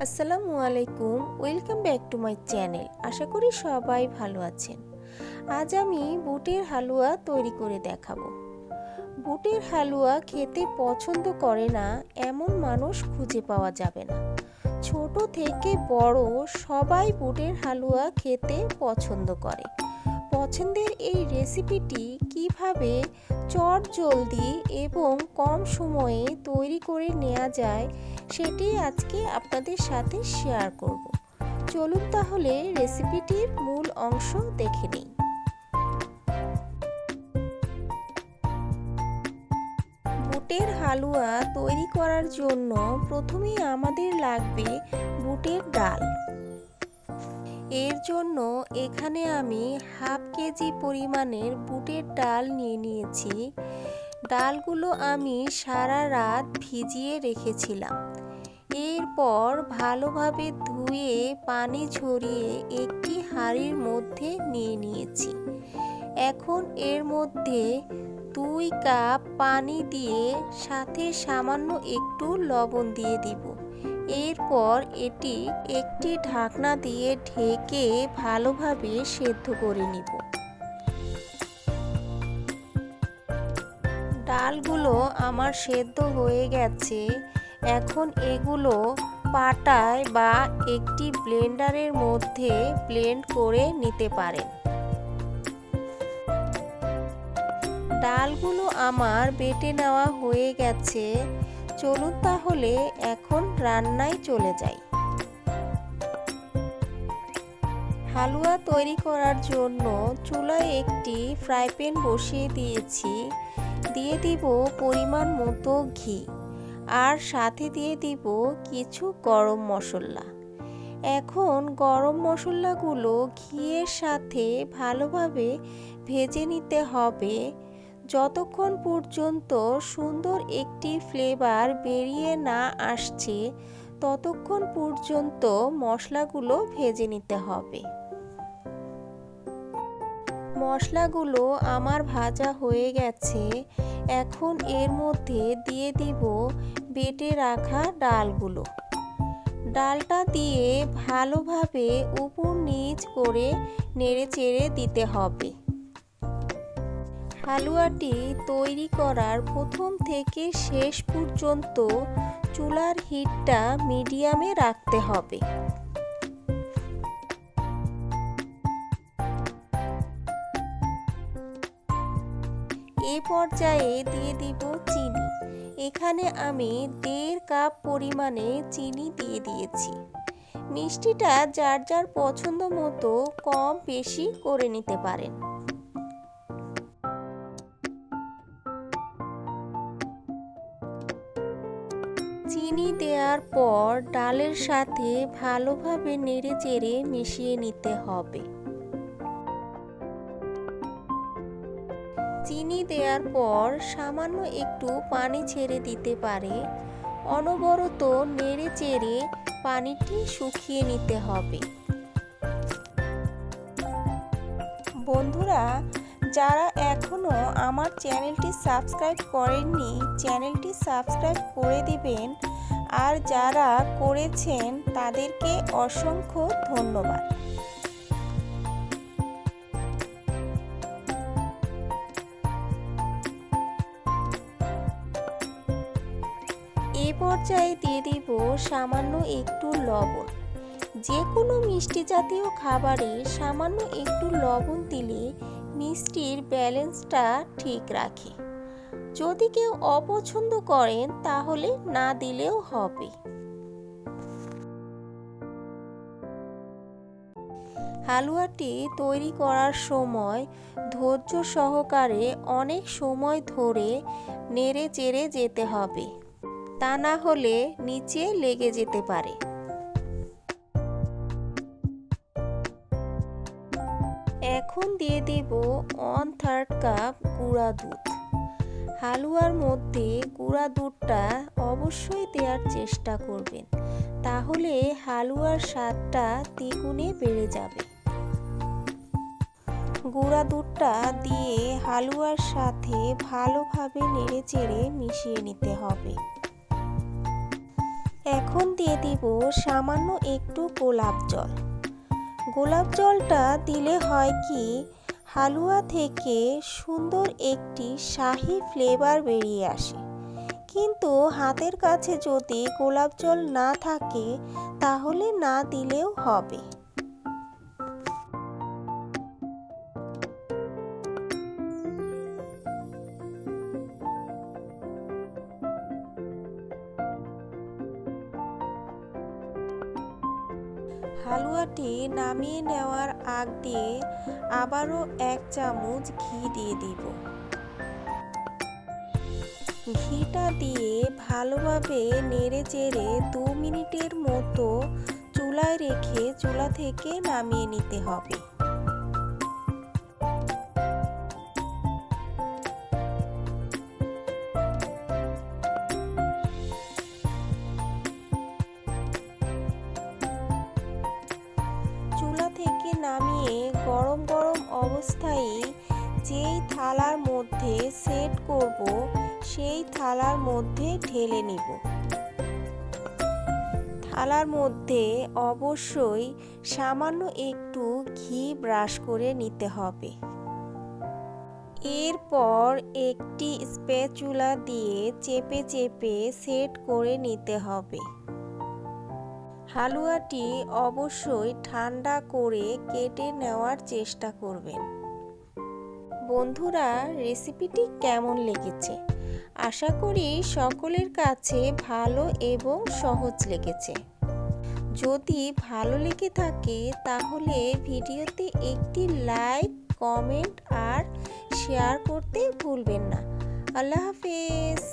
আসসালামু আলাইকুম, welcome back to my channel. আশা করি সবাই ভালো আছেন। আজ আমি বুটের হালুয়া তৈরি করে দেখাবো। বুটের হালুয়া খেতে পছন্দ করে না এমন মানুষ খুঁজে পাওয়া যাবে না। ছোট থেকে বড় সবাই বুটের হালুয়া খেতে পছন্দ করে। পছন্দের এই রেসিপিটি কিভাবে চটজলদি এবং কম সময়ে তৈরি করে নেওয়া যায় সেটি আজকে আপনাদের সাথে শেয়ার করব। চলুন তাহলে রেসিপিটির মূল অংশ দেখে নিই। বুটের হালুয়া তৈরি করার জন্য প্রথমেই আমাদের লাগবে বুটের ডাল। এর জন্য এখানে আমি হাফ কেজি পরিমাণের বুটের ডাল নিয়ে নিয়েছি। ডালগুলো আমি সারা রাত ভিজিয়ে রেখেছিলাম। এরপর ভালোভাবে ধুয়ে পানি ঝরিয়ে একটি হাঁড়ির মধ্যে নিয়ে নিয়েছি। এখন এর মধ্যে 2 কাপ পানি দিয়ে সাথে সামান্য একটু লবণ দিয়ে দিব। এরপর এটি একটি ঢাকনা দিয়ে ঢেকে ভালোভাবে সেদ্ধ করে নিব। ডালগুলো আমার সেদ্ধ হয়ে গেছে। এখন এগুলো পাটায় বা একটি ব্লেন্ডারের মধ্যে ব্লেন্ড করে নিতে পারেন। ডালগুলো আমার বেটে নেওয়া হয়ে গেছে। চলুন তাহলে এখন রান্নায় চলে যাই। হালুয়া তৈরি করার জন্য চুলায় একটি ফ্রাই প্যান বসিয়ে দিয়েছি। দিয়ে দিব পরিমাণ মতো ঘি আর সাথে দিয়ে দিব কিছু গরম মশলা। এখন গরম মশলাগুলো ঘিয়ের সাথে ভালোভাবে ভেজে নিতে হবে যতক্ষণ পর্যন্ত সুন্দর একটি ফ্লেভার বেরিয়ে না আসছে ততক্ষণ পর্যন্ত মশলাগুলো ভেজে নিতে হবে। মশলাগুলো আমার ভাজা হয়ে গেছে। এখন এর মধ্যে দিয়ে দিব বেটে রাখা ডালগুলো। ডালটা দিয়ে ভালোভাবে উপর নিচ করে নেড়েচেড়ে দিতে হবে। হালুয়াটি তৈরি করার প্রথম থেকে শেষ পর্যন্ত চুলার হিটটা মিডিয়ামে রাখতে হবে। এই পর্যায়ে দিয়ে দিব চিনি। এখানে আমি 1.5 কাপ পরিমাণে চিনি দিয়ে দিয়েছি। মিষ্টিটা যার যার পছন্দ মতো কম বেশি করে নিতে পারেন। চিনি দেওয়ার পর ডালের সাথে ভালোভাবে নেড়েচেড়ে মিশিয়ে নিতে হবে। চিনি দেওয়ার পর সামান্য একটু পানি ছেড়ে দিতে পারে। অনবরত নেড়েচেড়ে পানিটি শুকিয়ে নিতে হবে। বন্ধুরা, যারা এখনো আমার চ্যানেলটি সাবস্ক্রাইব করেননি চ্যানেলটি সাবস্ক্রাইব করে দিবেন, আর যারা করেছেন তাদেরকে অসংখ্য ধন্যবাদ। এই পর্যায়ে দিয়ে দিব সামান্য একটু লবণ। যে কোনো মিষ্টি জাতীয় খাবারে সামান্য একটু লবণ দিলে মিষ্টির ব্যালেন্সটা ঠিক রাখে। যদি কেউ অপছন্দ করেন তাহলে না দিলেও হবে। হালুয়াটি তৈরি করার সময় ধৈর্য সহকারে অনেক সময় ধরে নেড়ে চেড়ে যেতে হবে, তা না হলে নিচে লেগে যেতে পারে। এখন দিয়ে দেব 1/3 কাপ গুঁড়া দুধ। হালুয়ার মধ্যে গুঁড়া দুধটা অবশ্যই দেওয়ার চেষ্টা করবেন, তাহলে হালুয়ার স্বাদটা দ্বিগুণে বেড়ে যাবে। গুঁড়া দুধটা দিয়ে হালুয়ার সাথে ভালোভাবে নেড়েচেড়ে মিশিয়ে নিতে হবে। এখন দিয়ে দিব সামান্য একটু গোলাপ জল। গোলাপ জলটা দিলে হয় কি, হালুয়া থেকে সুন্দর একটি শাহি ফ্লেভার বেরিয়ে আসে। কিন্তু হাতের কাছে যদি গোলাপ জল না থাকে তাহলে না দিলেও হবে। হালুয়াটি নামিয়ে নেওয়ার আগ দিয়ে আবারও 1 চামচ ঘি দিয়ে দিব। ঘিটা দিয়ে ভালোভাবে নেড়ে চেড়ে 2 মিনিটের মতো চুলায় রেখে চুলা থেকে নামিয়ে নিতে হবে। চুলা থেকে নামিয়ে গরম গরম অবস্থায় যেই থালার মধ্যে সেট করব সেই থালার মধ্যে ঢেলে নিব। থালার মধ্যে অবশ্যই সামান্য একটু ঘি ব্রাশ করে নিতে হবে। এরপর একটি স্প্যাচুলা দিয়ে চেপে চেপে সেট করে নিতে হবে। হালুয়াটি অবশ্যই ঠান্ডা করে কেটে নেওয়ার চেষ্টা করবেন। বন্ধুরা, রেসিপিটি কেমন লেগেছে? আশা করি সকলের কাছে ভালো এবং সহজ লেগেছে। যদি ভালো লেগে থাকে তাহলে ভিডিওতে একটি লাইক, কমেন্ট আর শেয়ার করতে ভুলবেন না। আল্লাহ হাফেজ।